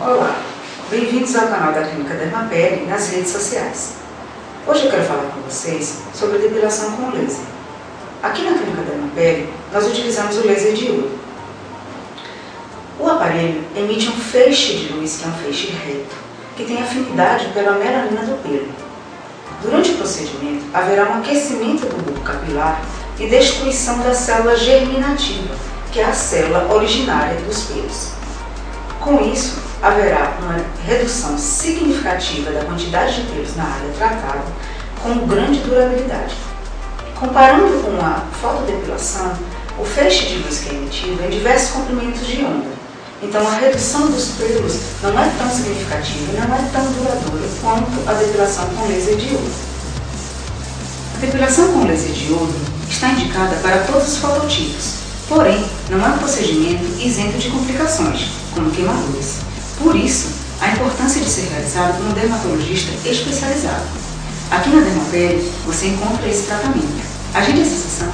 Olá, bem-vindos ao canal da Clínica Dermapele nas redes sociais. Hoje eu quero falar com vocês sobre a depilação com laser. Aqui na Clínica Dermapele, nós utilizamos o laser de iodo. O aparelho emite um feixe de luz, que é um feixe reto, que tem afinidade pela melanina do pelo. Durante o procedimento, haverá um aquecimento do bulbo capilar e destruição da célula germinativa, que é a célula originária dos pelos. Com isso, haverá uma redução significativa da quantidade de pelos na área tratada, com grande durabilidade. Comparando com a fotodepilação, o feixe de luz que é emitido é em diversos comprimentos de onda. Então, a redução dos pelos não é tão significativa e não é tão duradoura quanto a depilação com laser de iodo. A depilação com laser de iodo está indicada para todos os fototipos, porém, não é um procedimento isento de complicações, como queimaduras. Por isso, a importância de ser realizado por um dermatologista especializado. Aqui na Dermapele, você encontra esse tratamento. Agende essa sessão.